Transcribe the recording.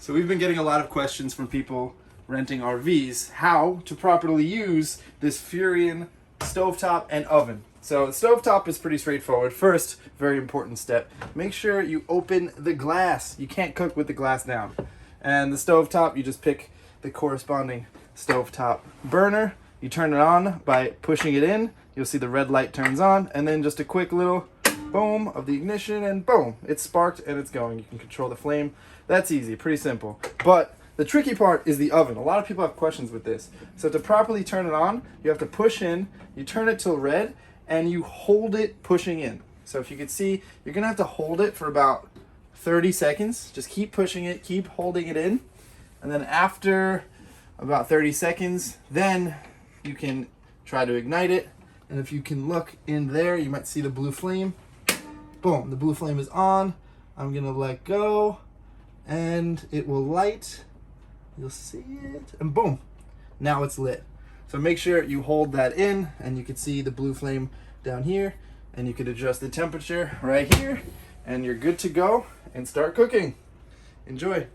So we've been getting a lot of questions from people renting RVs, how to properly use this Furrion stovetop and oven. So the stovetop is pretty straightforward. First, very important step, make sure you open the glass. You can't cook with the glass down. And the stovetop, you just pick the corresponding stovetop burner. You turn it on by pushing it in. You'll see the red light turns on, and then just a quick little boom of the ignition, and boom, it's sparked and it's going. You can control the flame. That's easy, pretty simple. But the tricky part is the oven. A lot of people have questions with this. So to properly turn it on, you have to push in, you turn it till red, and you hold it pushing in. So if you can see, you're gonna have to hold it for about 30 seconds. Just keep pushing it, keep holding it in. And then after about 30 seconds, then you can try to ignite it. And if you can look in there, you might see the blue flame. Boom, the blue flame is on. I'm gonna let go and it will light. You'll see it, and boom, now it's lit. So make sure you hold that in, and you can see the blue flame down here, and you can adjust the temperature right here, and you're good to go and start cooking. Enjoy.